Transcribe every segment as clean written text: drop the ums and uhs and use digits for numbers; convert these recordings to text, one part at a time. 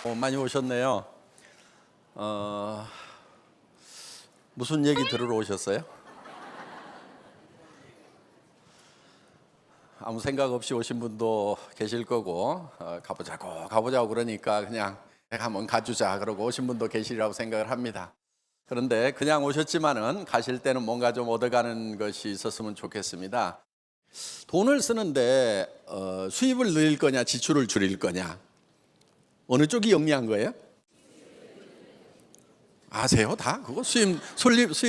많이 오셨네요. 무슨 얘기 들으러 오셨어요? 아무 생각 없이 오신 분도 계실 거고, 가보자고 그러니까 그냥 한번 가주자 그러고 오신 분도 계시리라고 생각을 합니다. 그런데 그냥 오셨지만은 가실 때는 뭔가 좀 얻어가는 것이 있었으면 좋겠습니다. 돈을 쓰는데 수입을 늘릴 거냐 지출을 줄일 거냐, 어느 쪽이 영리한 거예요? 아세요? 다 그거 수입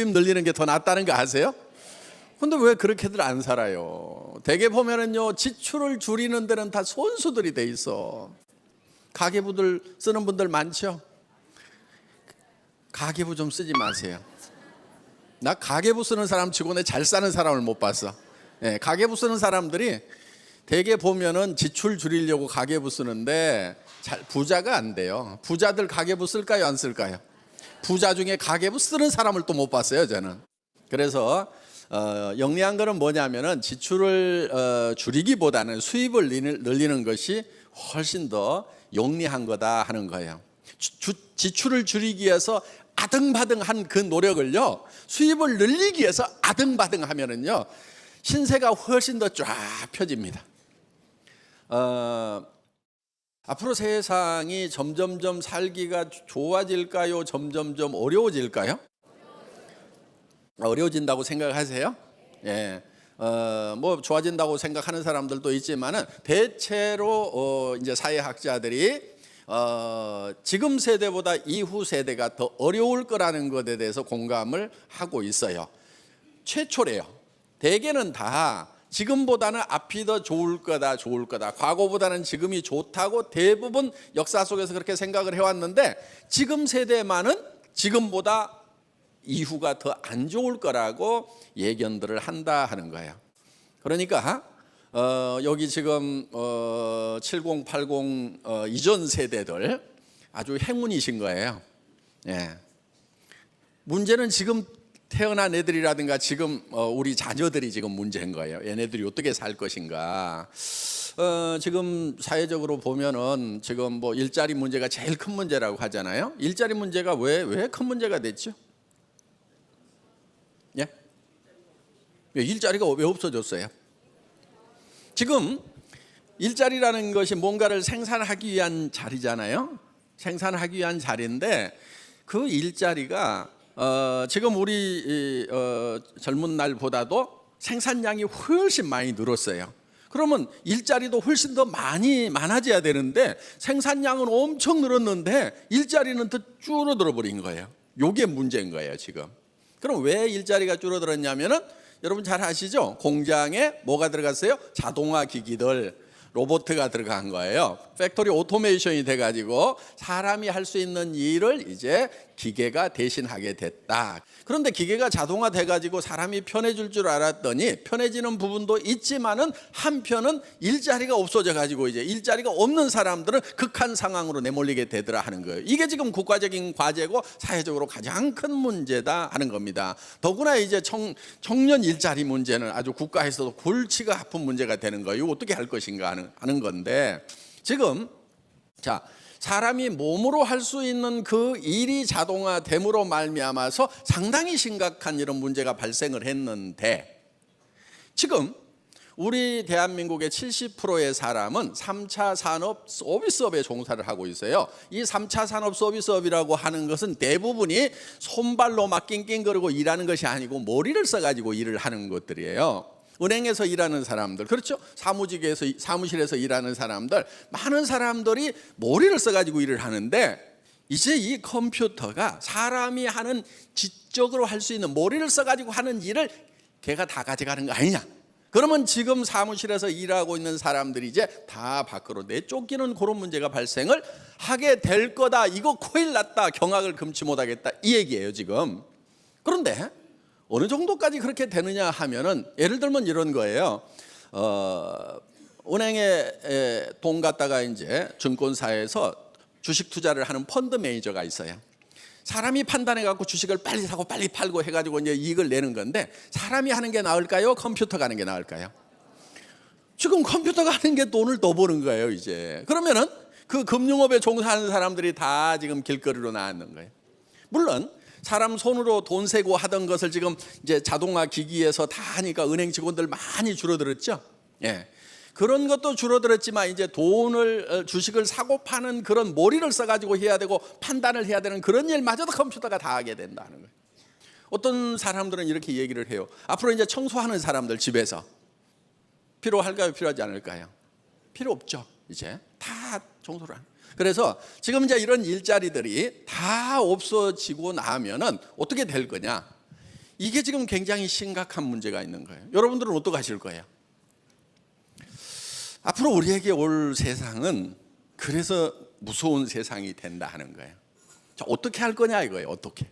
늘리는 게 더 낫다는 거 아세요? 근데 왜 그렇게들 안 살아요? 대개 보면은요, 지출을 줄이는 데는 다 손수들이 돼 있어. 가계부들 쓰는 분들 많죠? 가계부 좀 쓰지 마세요. 나 가계부 쓰는 사람 치고는 잘 사는 사람을 못 봤어. 가계부 쓰는 사람들이 대개 보면은 지출 줄이려고 가계부 쓰는데 부자가 안 돼요. 부자들 가계부 쓸까요, 안 쓸까요? 부자 중에 가계부 쓰는 사람을 또 못 봤어요, 저는. 그래서 영리한 거는 뭐냐면은 지출을 줄이기보다는 수입을 늘리는 것이 훨씬 더 영리한 거다 하는 거예요. 지출을 줄이기 위해서 아등바등한 그 노력을요, 수입을 늘리기 위해서 아등바등하면은요, 신세가 훨씬 더 쫙 펴집니다. 앞으로 세상이 점점점 살기가 좋아질까요? 점점점 어려워질까요? 어려워진다고 생각하세요? 예. 뭐 좋아진다고 생각하는 사람들도 있지만은 대체로 이제 사회학자들이 지금 세대보다 이후 세대가 더 어려울 거라는 것에 대해서 공감을 하고 있어요. 최초래요. 대개는 다 지금보다는 앞이 더 좋을 거다. 과거보다는 지금이 좋다고 대부분 역사 속에서 그렇게 생각을 해왔는데, 지금 세대만은 지금보다 이후가 더 안 좋을 거라고 예견들을 한다 하는 거예요. 그러니까 여기 지금 70, 80 이전 세대들 아주 행운이신 거예요. 예. 문제는 지금 태어난 애들이라든가 지금 우리 자녀들이 지금 문제인 거예요. 얘네들이 어떻게 살 것인가. 지금 사회적으로 보면은 지금 뭐 일자리 문제가 제일 큰 문제라고 하잖아요. 일자리 문제가 왜 큰 문제가 됐죠? 예? 일자리가 왜 없어졌어요? 지금 일자리라는 것이 뭔가를 생산하기 위한 자리잖아요. 생산하기 위한 자리인데 그 일자리가 지금 우리 젊은 날보다도 생산량이 훨씬 많이 늘었어요. 그러면 일자리도 훨씬 더 많아져야 되는데 생산량은 엄청 늘었는데 일자리는 더 줄어들어 버린 거예요. 이게 문제인 거예요, 지금. 그럼 왜 일자리가 줄어들었냐면은 여러분 잘 아시죠? 공장에 뭐가 들어갔어요? 자동화 기기들, 로봇가 들어간 거예요. 팩토리 오토메이션이 돼가지고 사람이 할 수 있는 일을 이제 기계가 대신하게 됐다. 그런데 기계가 자동화 돼가지고 사람이 편해질 줄 알았더니 편해지는 부분도 있지만은 한편은 일자리가 없어져가지고 이제 일자리가 없는 사람들은 극한 상황으로 내몰리게 되더라 하는 거예요. 이게 지금 국가적인 과제고 사회적으로 가장 큰 문제다 하는 겁니다. 더구나 이제 청년 일자리 문제는 아주 국가에서도 골치가 아픈 문제가 되는 거예요. 이거 어떻게 할 것인가 하는 건데, 지금 사람이 몸으로 할 수 있는 그 일이 자동화됨으로 말미암아서 상당히 심각한 이런 문제가 발생을 했는데, 지금 우리 대한민국의 70%의 사람은 3차 산업 서비스업에 종사를 하고 있어요. 이 3차 산업 서비스업이라고 하는 것은 대부분이 손발로 막 낑낑거리고 일하는 것이 아니고 머리를 써가지고 일을 하는 것들이에요. 은행에서 일하는 사람들, 그렇죠? 사무실에서 일하는 사람들, 많은 사람들이 머리를 써가지고 일을 하는데, 이제 이 컴퓨터가 사람이 하는 지적으로 할 수 있는 머리를 써가지고 하는 일을 걔가 다 가져가는 거 아니냐? 그러면 지금 사무실에서 일하고 있는 사람들이 이제 다 밖으로 내쫓기는 그런 문제가 발생을 하게 될 거다. 이거 큰일 났다. 경악을 금치 못하겠다. 이 얘기예요, 지금. 그런데 어느 정도까지 그렇게 되느냐 하면은, 예를 들면 이런 거예요. 은행에 돈 갖다가 이제 증권사에서 주식 투자를 하는 펀드 매니저가 있어요. 사람이 판단해 갖고 주식을 빨리 사고 빨리 팔고 해가지고 이제 이익을 내는 건데, 사람이 하는 게 나을까요? 컴퓨터가 하는 게 나을까요? 지금 컴퓨터가 하는 게 돈을 더 버는 거예요, 이제. 그러면은 그 금융업에 종사하는 사람들이 다 지금 길거리로 나왔는 거예요. 물론 사람 손으로 돈 세고 하던 것을 지금 이제 자동화 기기에서 다 하니까 은행 직원들 많이 줄어들었죠. 예. 그런 것도 줄어들었지만 이제 돈을 주식을 사고 파는 그런 머리를 써가지고 해야 되고 판단을 해야 되는 그런 일마저도 컴퓨터가 다 하게 된다는 거예요. 어떤 사람들은 이렇게 얘기를 해요. 앞으로 이제 청소하는 사람들 집에서 필요할까요? 필요하지 않을까요? 필요 없죠. 이제 다 청소를 하는. 그래서 지금 이제 이런 일자리들이 다 없어지고 나면은 어떻게 될 거냐? 이게 지금 굉장히 심각한 문제가 있는 거예요. 여러분들은 어떻게 하실 거예요? 앞으로 우리에게 올 세상은 그래서 무서운 세상이 된다 하는 거예요. 자, 어떻게 할 거냐 이거예요. 어떻게?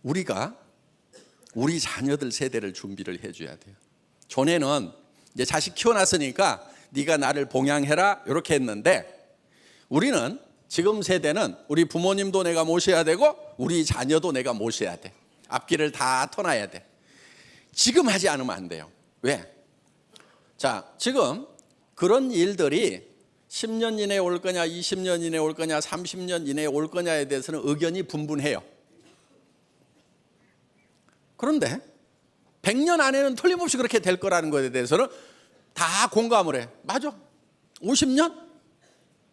우리가 우리 자녀들 세대를 준비를 해줘야 돼요. 전에는 이제 자식 키워놨으니까 네가 나를 봉양해라 이렇게 했는데, 우리는 지금 세대는 우리 부모님도 내가 모셔야 되고 우리 자녀도 내가 모셔야 돼. 앞길을 다 터놔야 돼. 지금 하지 않으면 안 돼요. 왜? 자, 지금 그런 일들이 10년 이내에 올 거냐, 20년 이내에 올 거냐, 30년 이내에 올 거냐에 대해서는 의견이 분분해요. 그런데 100년 안에는 틀림없이 그렇게 될 거라는 것에 대해서는 다 공감을 해. 맞아. 50년?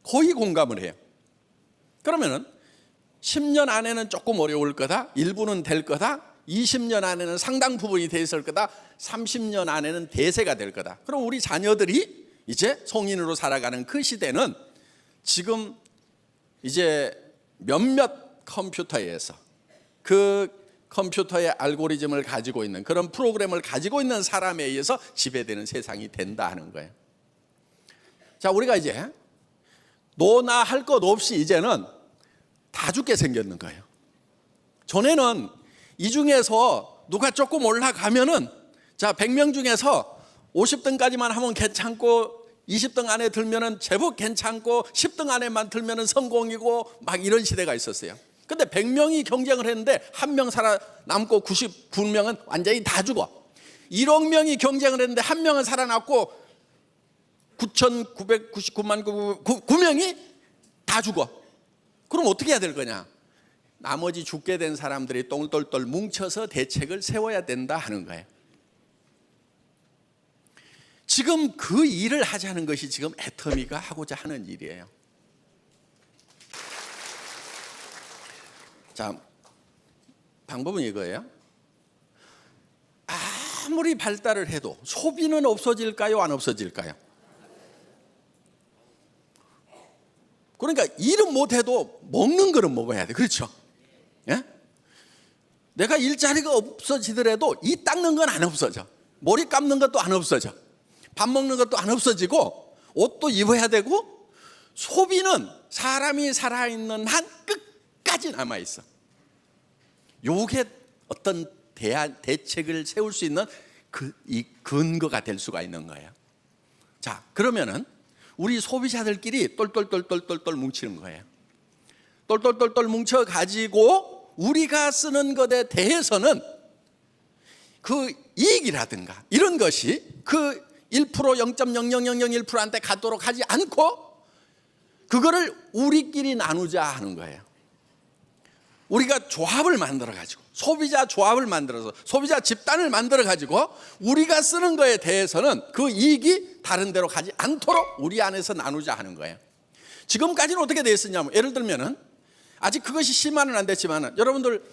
거의 공감을 해요. 그러면은 10년 안에는 조금 어려울 거다, 일부는 될 거다, 20년 안에는 상당 부분이 돼 있을 거다, 30년 안에는 대세가 될 거다. 그럼 우리 자녀들이 이제 성인으로 살아가는 그 시대는 지금 이제 몇몇 컴퓨터에서 그 컴퓨터의 알고리즘을 가지고 있는 그런 프로그램을 가지고 있는 사람에 의해서 지배되는 세상이 된다 하는 거예요. 자, 우리가 이제 너나 할 것 없이 이제는 다 죽게 생겼는 거예요. 전에는 이 중에서 누가 조금 올라가면은 자, 100명 중에서 50등까지만 하면 괜찮고 20등 안에 들면은 제법 괜찮고 10등 안에만 들면은 성공이고 막 이런 시대가 있었어요. 근데 100명이 경쟁을 했는데 한 명 살아남고 99명은 완전히 다 죽어. 1억 명이 경쟁을 했는데 한 명은 살아남고 9,999만 9명이 다 죽어. 그럼 어떻게 해야 될 거냐? 나머지 죽게 된 사람들이 똘똘똘 뭉쳐서 대책을 세워야 된다 하는 거예요. 지금 그 일을 하자는 것이 지금 애터미가 하고자 하는 일이에요. 자, 방법은 이거예요. 아무리 발달을 해도 소비는 없어질까요? 안 없어질까요? 그러니까 일은 못해도 먹는 거는 먹어야 돼. 그렇죠? 예? 내가 일자리가 없어지더라도 이 닦는 건 안 없어져. 머리 감는 것도 안 없어져. 밥 먹는 것도 안 없어지고 옷도 입어야 되고 소비는 사람이 살아있는 한 끝까지 남아있어. 요게 어떤 대책을 세울 수 있는 이 근거가 될 수가 있는 거예요. 자, 그러면은 우리 소비자들끼리 똘똘똘똘똘 뭉치는 거예요. 똘똘똘똘 뭉쳐가지고 우리가 쓰는 것에 대해서는 그 이익이라든가 이런 것이 그 1% 0.00001%한테 가도록 하지 않고 그거를 우리끼리 나누자 하는 거예요. 우리가 조합을 만들어가지고 소비자 조합을 만들어서 소비자 집단을 만들어가지고 우리가 쓰는 거에 대해서는 그 이익이 다른 데로 가지 않도록 우리 안에서 나누자 하는 거예요. 지금까지는 어떻게 되어 있었냐면, 예를 들면은 아직 그것이 심화는 안 됐지만 여러분들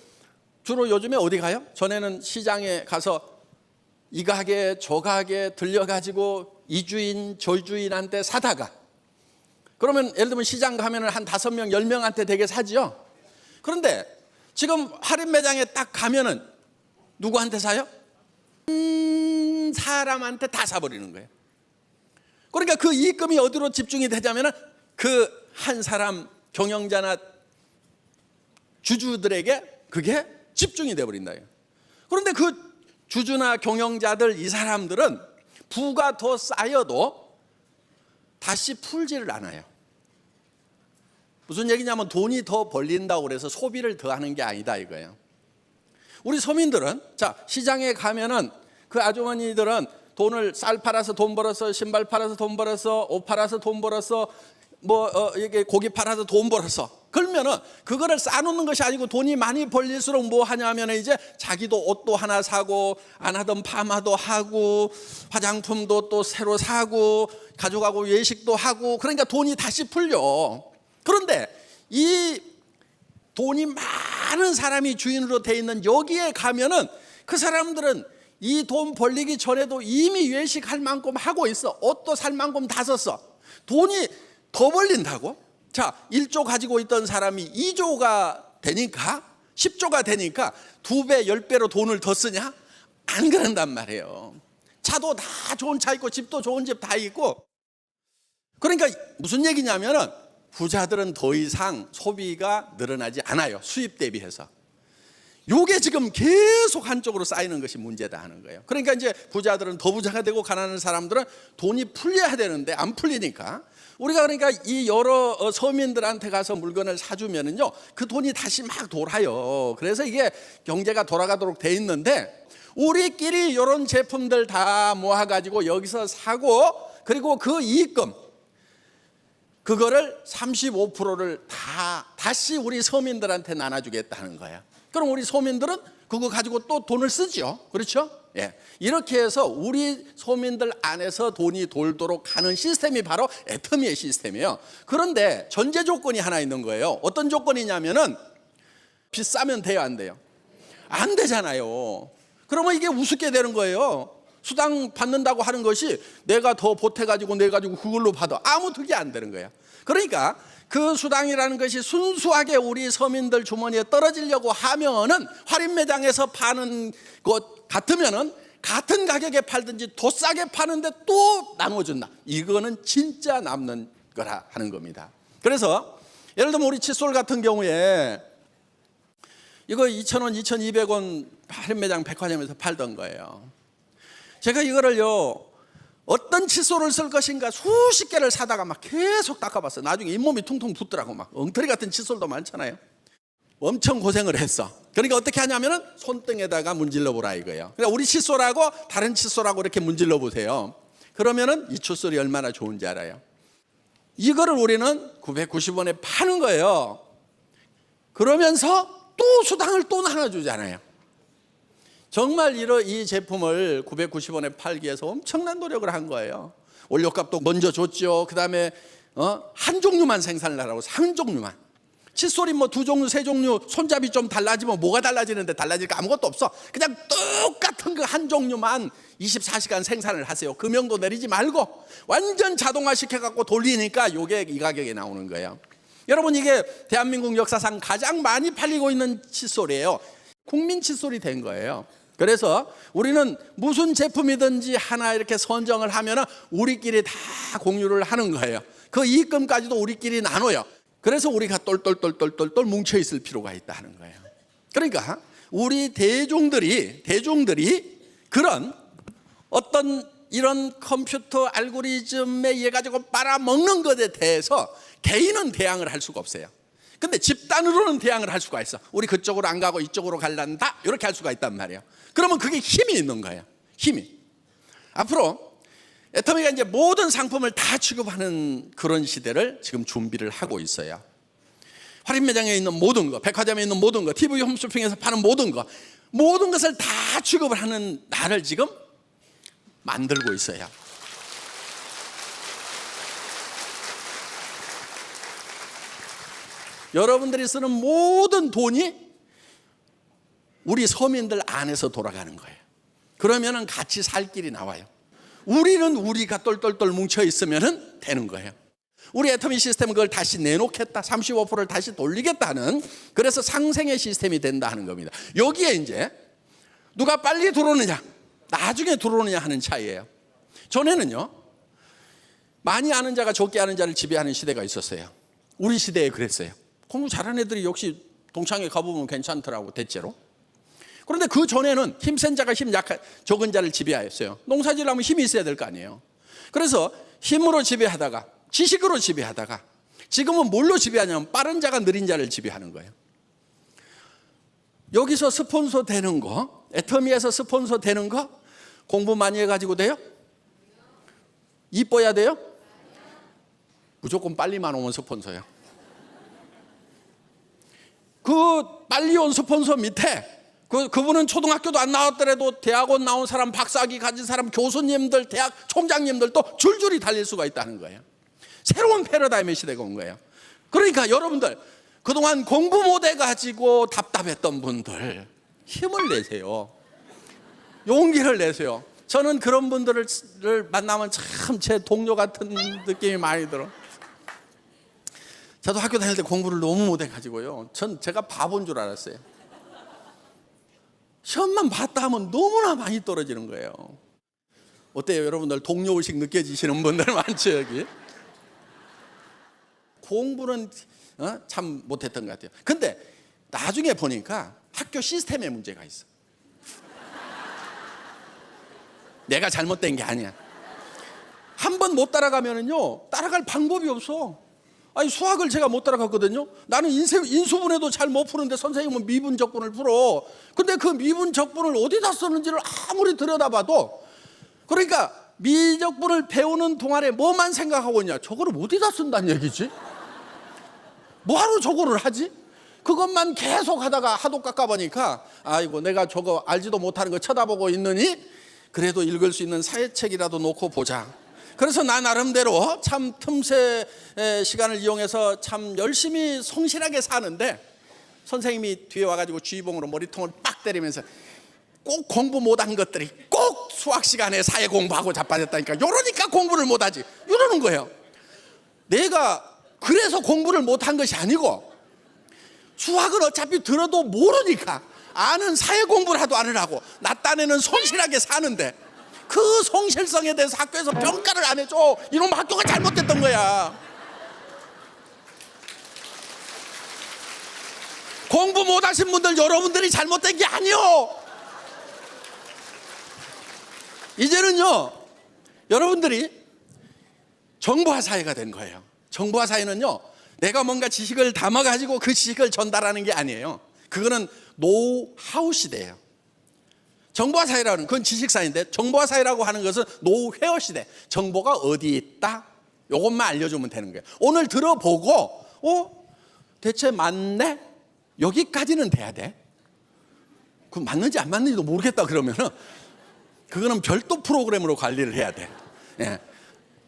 주로 요즘에 어디 가요? 전에는 시장에 가서 이 가게 저 가게 들려가지고 이 주인 저 주인한테 사다가, 그러면 예를 들면 시장 가면은 한 5명 10명한테 되게 사지요. 그런데 지금 할인 매장에 딱 가면은 누구한테 사요? 사람한테 다 사버리는 거예요. 그러니까 그 이익금이 어디로 집중이 되자면은 그 한 사람 경영자나 주주들에게 그게 집중이 되어버린다. 그런데 그 주주나 경영자들 이 사람들은 부가 더 쌓여도 다시 풀지를 않아요. 무슨 얘기냐면 돈이 더 벌린다고 그래서 소비를 더 하는 게 아니다 이거예요. 우리 서민들은 자, 시장에 가면은 그 아주머니들은 돈을 쌀 팔아서 돈 벌어서, 신발 팔아서 돈 벌어서, 옷 팔아서 돈 벌어서, 이게 고기 팔아서 돈 벌어서, 그러면은 그거를 쌓아놓는 것이 아니고 돈이 많이 벌릴수록 뭐 하냐면 이제 자기도 옷도 하나 사고, 안 하던 파마도 하고, 화장품도 또 새로 사고, 가족하고 외식도 하고, 그러니까 돈이 다시 풀려. 그런데 이 돈이 많은 사람이 주인으로 돼 있는 여기에 가면은 그 사람들은 이 돈 벌리기 전에도 이미 외식할 만큼 하고 있어. 옷도 살 만큼 다 썼어. 돈이 더 벌린다고? 자, 1조 가지고 있던 사람이 2조가 되니까, 10조가 되니까 2배, 10배로 돈을 더 쓰냐? 안 그런단 말이에요. 차도 다 좋은 차 있고, 집도 좋은 집 다 있고. 그러니까 무슨 얘기냐면은 부자들은 더 이상 소비가 늘어나지 않아요. 수입 대비해서. 요게 지금 계속 한쪽으로 쌓이는 것이 문제다 하는 거예요. 그러니까 이제 부자들은 더 부자가 되고 가난한 사람들은 돈이 풀려야 되는데 안 풀리니까, 우리가 그러니까 이 여러 서민들한테 가서 물건을 사주면은요, 그 돈이 다시 막 돌아요. 그래서 이게 경제가 돌아가도록 돼 있는데, 우리끼리 이런 제품들 다 모아가지고 여기서 사고, 그리고 그 이익금, 그거를 35%를 다시 우리 서민들한테 나눠주겠다는 거야. 그럼 우리 서민들은 그거 가지고 또 돈을 쓰죠. 그렇죠? 예. 이렇게 해서 우리 서민들 안에서 돈이 돌도록 하는 시스템이 바로 애터미의 시스템이에요. 그런데 전제 조건이 하나 있는 거예요. 어떤 조건이냐면은 비싸면 돼요, 안 돼요? 안 되잖아요. 그러면 이게 우습게 되는 거예요. 수당 받는다고 하는 것이 내가 더 보태가지고 내 가지고 그걸로 받아. 아무 득이 안 되는 거야. 그러니까 그 수당이라는 것이 순수하게 우리 서민들 주머니에 떨어지려고 하면은 할인 매장에서 파는 것 같으면은 같은 가격에 팔든지 더 싸게 파는데 또 나눠준다. 이거는 진짜 남는 거라 하는 겁니다. 그래서 예를 들면 우리 칫솔 같은 경우에 이거 2,000원, 2,200원 할인 매장 백화점에서 팔던 거예요. 제가 이거를요, 어떤 칫솔을 쓸 것인가 수십 개를 사다가 막 계속 닦아봤어요. 나중에 잇몸이 퉁퉁 붓더라고. 막 엉터리 같은 칫솔도 많잖아요. 엄청 고생을 했어. 그러니까 어떻게 하냐면은 손등에다가 문질러 보라 이거예요. 그러니까 우리 칫솔하고 다른 칫솔하고 이렇게 문질러 보세요. 그러면은 이 칫솔이 얼마나 좋은지 알아요. 이거를 우리는 990원에 파는 거예요. 그러면서 또 수당을 또 나눠주잖아요. 정말 이 제품을 990원에 팔기 위해서 엄청난 노력을 한 거예요. 원료값도 먼저 줬죠. 그 다음에 한 종류만 생산을 하라고, 한 종류만. 칫솔이 뭐 2종류, 3종류, 손잡이 좀 달라지면 뭐가 달라지는데, 달라질 거 아무것도 없어. 그냥 똑같은 그 한 종류만 24시간 생산을 하세요. 금형도 내리지 말고 완전 자동화 시켜갖고 돌리니까 이게 이 가격에 나오는 거예요. 여러분, 이게 대한민국 역사상 가장 많이 팔리고 있는 칫솔이에요. 국민 칫솔이 된 거예요. 그래서 우리는 무슨 제품이든지 하나 이렇게 선정을 하면 우리끼리 다 공유를 하는 거예요. 그 이익금까지도 우리끼리 나눠요. 그래서 우리가 똘똘똘똘똘 뭉쳐 있을 필요가 있다 하는 거예요. 그러니까 우리 대중들이 그런 어떤 이런 컴퓨터 알고리즘에 의해 가지고 빨아먹는 것에 대해서 개인은 대항을 할 수가 없어요. 근데 집단으로는 대항을 할 수가 있어. 우리 그쪽으로 안 가고 이쪽으로 갈란다, 이렇게 할 수가 있단 말이에요. 그러면 그게 힘이 있는 거예요. 힘이. 앞으로 애터미가 이제 모든 상품을 다 취급하는 그런 시대를 지금 준비를 하고 있어요. 할인 매장에 있는 모든 거, 백화점에 있는 모든 거, TV 홈쇼핑에서 파는 모든 것을 다 취급을 하는 날을 지금 만들고 있어요. 여러분들이 쓰는 모든 돈이 우리 서민들 안에서 돌아가는 거예요. 그러면은 같이 살 길이 나와요. 우리는 우리가 똘똘똘 뭉쳐 있으면은 되는 거예요. 우리 애터미 시스템은 그걸 다시 내놓겠다, 35%를 다시 돌리겠다는, 그래서 상생의 시스템이 된다 하는 겁니다. 여기에 이제 누가 빨리 들어오느냐, 나중에 들어오느냐 하는 차이예요. 전에는요, 많이 아는 자가 적게 아는 자를 지배하는 시대가 있었어요. 우리 시대에 그랬어요. 공부 잘하는 애들이 역시 동창회 가보면 괜찮더라고, 대체로. 그런데 그 전에는 힘센 자가 힘 약한 적은 자를 지배하였어요. 농사질 하면 힘이 있어야 될 거 아니에요. 그래서 힘으로 지배하다가, 지식으로 지배하다가, 지금은 뭘로 지배하냐면 빠른 자가 느린 자를 지배하는 거예요. 여기서 스폰서 되는 거, 애터미에서 스폰서 되는 거, 공부 많이 해가지고 돼요? 이뻐야 돼요? 무조건 빨리만 오면 스폰서야. 그 빨리 온 스폰서 밑에 그분은 초등학교도 안 나왔더라도 대학원 나온 사람, 박사학위 가진 사람, 교수님들, 대학 총장님들 또 줄줄이 달릴 수가 있다는 거예요. 새로운 패러다임의 시대가 온 거예요. 그러니까 여러분들 그동안 공부 못해가지고 답답했던 분들 힘을 내세요. 용기를 내세요. 저는 그런 분들을 만나면 참 제 동료 같은 느낌이 많이 들어. 저도 학교 다닐 때 공부를 너무 못해가지고요, 제가 바보인 줄 알았어요. 시험만 봤다 하면 너무나 많이 떨어지는 거예요. 어때요 여러분들? 동료의식 느껴지시는 분들 많죠 여기? 공부는 참 못했던 것 같아요. 근데 나중에 보니까 학교 시스템에 문제가 있어. 내가 잘못된 게 아니야. 한 번 못 따라가면은요 따라갈 방법이 없어. 아니 수학을 제가 못 따라갔거든요. 나는 인수분해도 잘 못 푸는데 선생님은 미분적분을 풀어. 근데 그 미분적분을 어디다 썼는지를 아무리 들여다봐도, 그러니까 미적분을 배우는 동안에 뭐만 생각하고 있냐, 저거를 어디다 쓴다는 얘기지? 뭐하러 저거를 하지? 그것만 계속 하다가 하도 깎아보니까 아이고 내가 저거 알지도 못하는 거 쳐다보고 있느니 그래도 읽을 수 있는 사회책이라도 놓고 보자. 그래서 나 나름대로 참 틈새 시간을 이용해서 참 열심히 성실하게 사는데, 선생님이 뒤에 와가지고 쥐봉으로 머리통을 빡 때리면서 꼭 공부 못한 것들이 꼭 수학 시간에 사회 공부하고 자빠졌다니까, 이러니까 공부를 못하지 이러는 거예요. 내가 그래서 공부를 못한 것이 아니고, 수학은 어차피 들어도 모르니까 아는 사회 공부를 하도 안 하고 나 딴에는 성실하게 사는데 그 성실성에 대해서 학교에서 평가를 안 해줘. 이놈 학교가 잘못됐던 거야. 공부 못하신 분들 여러분들이 잘못된 게 아니요. 이제는요 여러분들이 정보화 사회가 된 거예요. 정보화 사회는요 내가 뭔가 지식을 담아가지고 그 지식을 전달하는 게 아니에요. 그거는 노하우 시대예요. 정보화 사회라는 그건 지식 사회인데, 정보화 사회라고 하는 것은 노회어 시대. 정보가 어디 있다? 이것만 알려주면 되는 거예요. 오늘 들어보고 대체 맞네? 여기까지는 돼야 돼. 그 맞는지 안 맞는지도 모르겠다 그러면은 그거는 별도 프로그램으로 관리를 해야 돼. 예.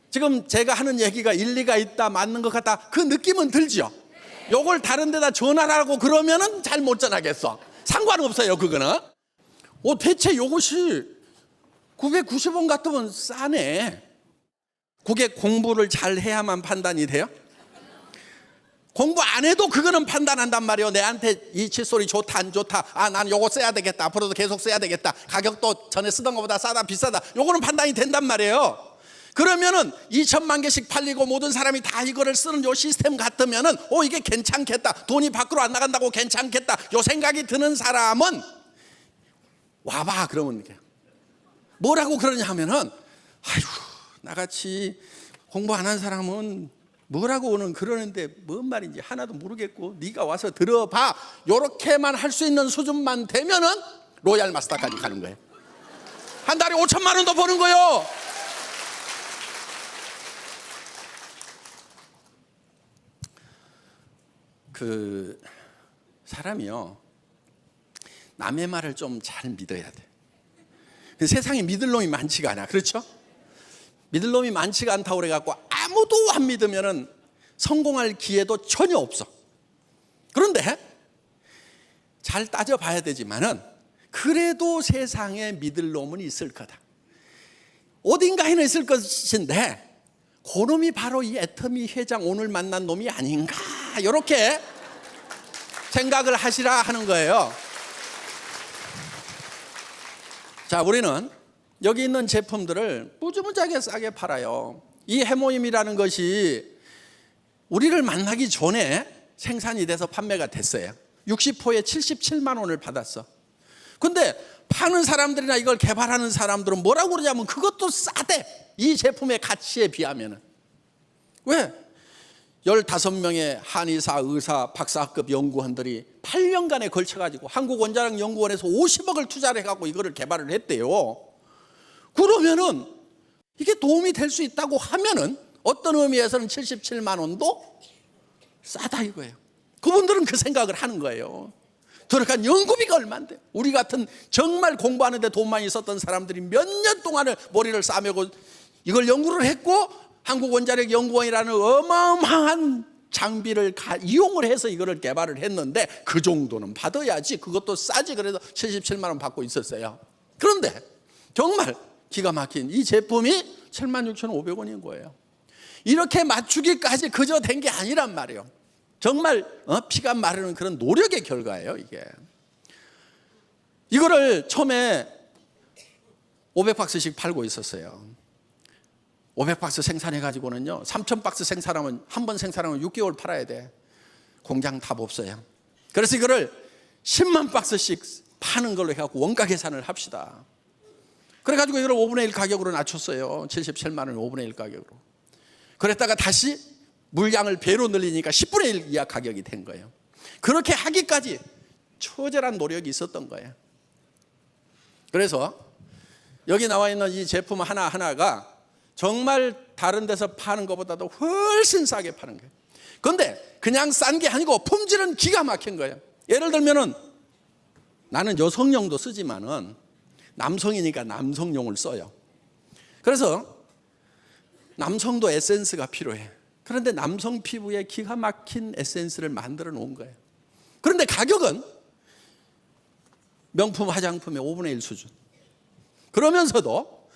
지금 제가 하는 얘기가 일리가 있다, 맞는 것 같다, 그 느낌은 들죠. 요걸 다른 데다 전화하라고 그러면은 잘 못 전하겠어. 상관없어요 그거는. 대체 이것이 990원 같으면 싸네. 그게 공부를 잘 해야만 판단이 돼요? 공부 안 해도 그거는 판단한단 말이에요. 내한테 이 칫솔이 좋다 안 좋다, 난 요거 써야 되겠다, 앞으로도 계속 써야 되겠다, 가격도 전에 쓰던 것보다 싸다 비싸다, 요거는 판단이 된단 말이에요. 그러면은 2천만 개씩 팔리고 모든 사람이 다 이거를 쓰는 요 시스템 같으면은 이게 괜찮겠다, 돈이 밖으로 안 나간다고 괜찮겠다, 요 생각이 드는 사람은 와봐. 그러면 뭐라고 그러냐 하면은, 아이고 나같이 공부 안 한 사람은 뭐라고 오는 그러는데 뭔 말인지 하나도 모르겠고 네가 와서 들어봐. 요렇게만 할 수 있는 수준만 되면은 로얄 마스터까지 가는 거예요. 한 달에 5천만 원도 버는 거예요. 그 사람이요 남의 말을 좀 잘 믿어야 돼. 세상에 믿을 놈이 많지가 않아. 그렇죠? 믿을 놈이 많지가 않다고 그래갖고 아무도 안 믿으면은 성공할 기회도 전혀 없어. 그런데 잘 따져봐야 되지만은 그래도 세상에 믿을 놈은 있을 거다. 어딘가에는 있을 것인데 그 놈이 바로 이 애터미 회장 오늘 만난 놈이 아닌가, 이렇게 생각을 하시라 하는 거예요. 자, 우리는 여기 있는 제품들을 무지무지하게 싸게 팔아요. 이 해모임이라는 것이 우리를 만나기 전에 생산이 돼서 판매가 됐어요. 60호에 77만 원을 받았어. 근데 파는 사람들이나 이걸 개발하는 사람들은 뭐라고 그러냐면 그것도 싸대, 이 제품의 가치에 비하면은. 왜? 15명의 한의사, 의사, 박사학급 연구원들이 8년간에 걸쳐가지고 한국원자력연구원에서 50억을 투자를 해갖고 이거를 개발을 했대요. 그러면은 이게 도움이 될 수 있다고 하면은 어떤 의미에서는 77만 원도 싸다 이거예요. 그분들은 그 생각을 하는 거예요. 들어간 연구비가 얼마인데, 우리 같은 정말 공부하는데 돈 많이 썼던 사람들이 몇 년 동안을 머리를 싸매고 이걸 연구를 했고, 한국원자력연구원이라는 어마어마한 장비를 이용을 해서 이거를 개발을 했는데 그 정도는 받아야지, 그것도 싸지. 그래서 77만 원 받고 있었어요. 그런데 정말 기가 막힌 이 제품이 76,500원인 거예요. 이렇게 맞추기까지 그저 된 게 아니란 말이에요. 정말 피가 마르는 그런 노력의 결과예요, 이게. 이거를 처음에 500박스씩 팔고 있었어요. 500박스 생산해가지고는요, 3,000박스 생산하면, 한 번 생산하면 6개월 팔아야 돼. 공장 답 없어요. 그래서 이거를 10만 박스씩 파는 걸로 해갖고 원가 계산을 합시다. 그래가지고 이걸 5분의 1 가격으로 낮췄어요. 77만 원 5분의 1 가격으로. 그랬다가 다시 물량을 배로 늘리니까 10분의 1 이하 가격이 된 거예요. 그렇게 하기까지 처절한 노력이 있었던 거예요. 그래서 여기 나와 있는 이 제품 하나하나가 정말 다른 데서 파는 것보다도 훨씬 싸게 파는 거예요. 그런데 그냥 싼 게 아니고 품질은 기가 막힌 거예요. 예를 들면은 나는 여성용도 쓰지만은 남성이니까 남성용을 써요. 그래서 남성도 에센스가 필요해. 그런데 남성 피부에 기가 막힌 에센스를 만들어 놓은 거예요. 그런데 가격은 명품 화장품의 5분의 1 수준. 그러면서도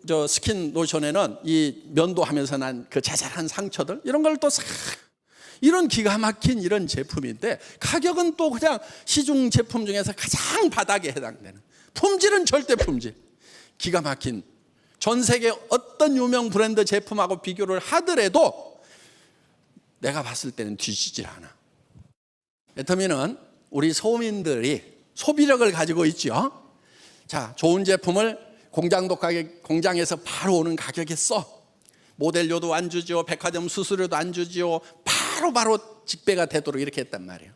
저 스킨 로션에는 이 면도하면서 난 그 자잘한 상처들, 이런 걸 또 싹, 이런 기가 막힌 이런 제품인데 가격은 또 그냥 시중 제품 중에서 가장 바닥에 해당되는, 품질은 절대 품질, 기가 막힌, 전 세계 어떤 유명 브랜드 제품하고 비교를 하더라도 내가 봤을 때는 뒤지질 않아. 애터미는 우리 서민들이 소비력을 가지고 있죠. 자, 좋은 제품을 공장에서 바로 오는 가격에 써. 모델료도 안 주죠. 백화점 수수료도 안 주죠. 바로 직배가 되도록 이렇게 했단 말이에요.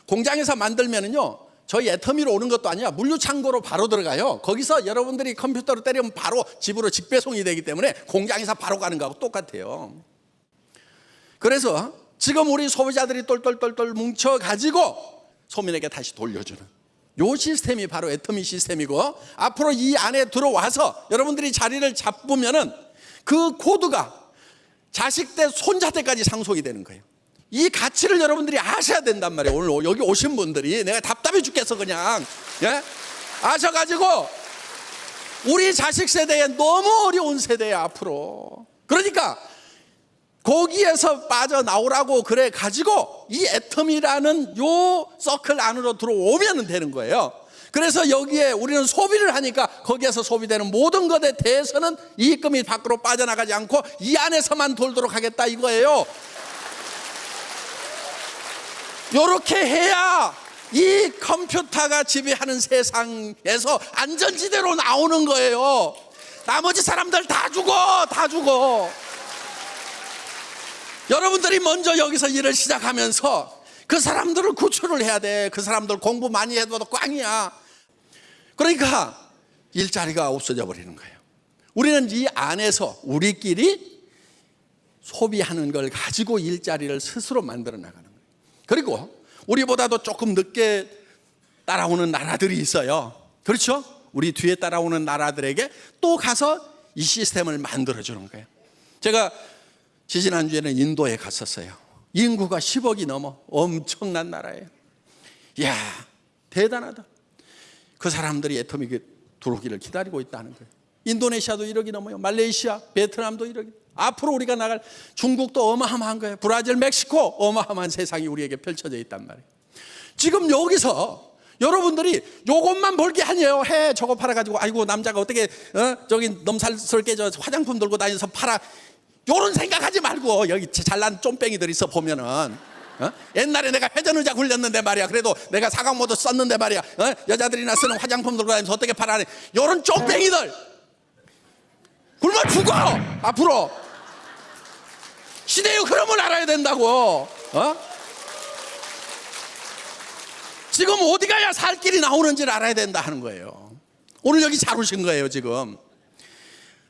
공장에서 만들면은요, 저희 애터미로 오는 것도 아니야. 물류창고로 바로 들어가요. 거기서 여러분들이 컴퓨터로 때리면 바로 집으로 직배송이 되기 때문에 공장에서 바로 가는 거하고 똑같아요. 그래서 지금 우리 소비자들이 똘똘똘똘 뭉쳐가지고 소민에게 다시 돌려주는 요 시스템이 바로 애터미 시스템이고, 앞으로 이 안에 들어와서 여러분들이 자리를 잡으면은 그 코드가 자식 때 손자 때까지 상속이 되는 거예요. 이 가치를 여러분들이 아셔야 된단 말이에요. 오늘 여기 오신 분들이, 내가 답답해 죽겠어 그냥, 예? 아셔가지고 우리 자식 세대에 너무 어려운 세대에 앞으로, 그러니까 거기에서 빠져나오라고 그래 가지고 이 애터미라는 요 서클 안으로 들어오면 되는 거예요. 그래서 여기에 우리는 소비를 하니까 거기에서 소비되는 모든 것에 대해서는 이익금이 밖으로 빠져나가지 않고 이 안에서만 돌도록 하겠다 이거예요. 이렇게 해야 이 컴퓨터가 지배하는 세상에서 안전지대로 나오는 거예요. 나머지 사람들 다 죽어. 여러분들이 먼저 여기서 일을 시작하면서 그 사람들을 구출을 해야 돼. 그 사람들 공부 많이 해도 꽝이야. 그러니까 일자리가 없어져 버리는 거예요. 우리는 이 안에서 우리끼리 소비하는 걸 가지고 일자리를 스스로 만들어 나가는 거예요. 그리고 우리보다도 조금 늦게 따라오는 나라들이 있어요. 그렇죠? 우리 뒤에 따라오는 나라들에게 또 가서 이 시스템을 만들어 주는 거예요. 제가 지지난주에는 인도에 갔었어요. 인구가 10억이 넘어 엄청난 나라예요. 이야, 대단하다. 그 사람들이 애터미 들어오기를 기다리고 있다는 거예요. 인도네시아도 1억이 넘어요. 말레이시아, 베트남도 1억이. 앞으로 우리가 나갈 중국도 어마어마한 거예요. 브라질, 멕시코, 어마어마한 세상이 우리에게 펼쳐져 있단 말이에요. 지금 여기서 여러분들이 요것만 볼 게 아니에요. 해 저거 팔아가지고 아이고 남자가 어떻게 저기 넘살스럽게 저 화장품 들고 다니면서 팔아, 요런 생각하지 말고, 여기 잘난 쫌뺑이들 있어 보면은 옛날에 내가 회전의자 굴렸는데 말이야. 그래도 내가 사각모드 썼는데 말이야. 여자들이나 쓰는 화장품 들고 다니면서 어떻게 팔아, 요런 쫌뺑이들 굶어 죽어. 앞으로 시대의 흐름을 알아야 된다고. 지금 어디 가야 살 길이 나오는지를 알아야 된다 하는 거예요. 오늘 여기 잘 오신 거예요. 지금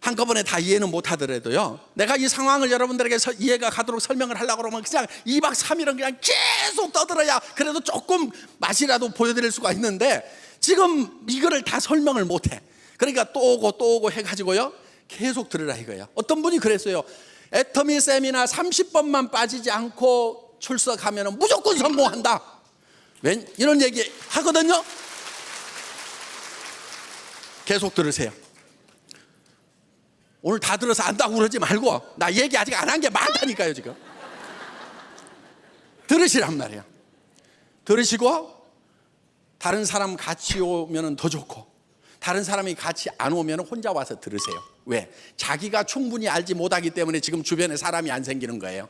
한꺼번에 다 이해는 못 하더라도요, 내가 이 상황을 여러분들에게 이해가 가도록 설명을 하려고 그러면 그냥 2박 3일은 그냥 계속 떠들어야 그래도 조금 맛이라도 보여드릴 수가 있는데, 지금 이거를 다 설명을 못해. 그러니까 또 오고 해가지고요 계속 들으라 이거예요. 어떤 분이 그랬어요. 애터미 세미나 30번만 빠지지 않고 출석하면 무조건 성공한다, 이런 얘기 하거든요. 계속 들으세요. 오늘 다 들어서 안다고 그러지 말고, 나 얘기 아직 안 한 게 많다니까요. 지금 들으시란 말이에요. 들으시고 다른 사람 같이 오면 더 좋고, 다른 사람이 같이 안 오면 혼자 와서 들으세요. 왜? 자기가 충분히 알지 못하기 때문에 지금 주변에 사람이 안 생기는 거예요.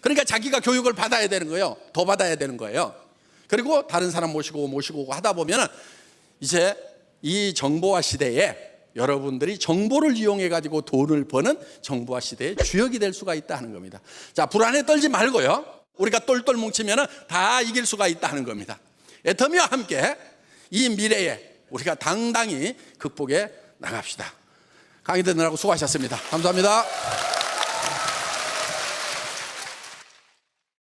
그러니까 자기가 교육을 받아야 되는 거예요. 더 받아야 되는 거예요. 그리고 다른 사람 모시고 오고 하다 보면 이제 이 정보화 시대에 여러분들이 정보를 이용해 가지고 돈을 버는 정보화 시대의 주역이 될 수가 있다 하는 겁니다. 자, 불안에 떨지 말고요, 우리가 똘똘 뭉치면 다 이길 수가 있다 하는 겁니다. 애터미와 함께 이 미래에 우리가 당당히 극복해 나갑시다. 강의 듣느라고 수고하셨습니다. 감사합니다.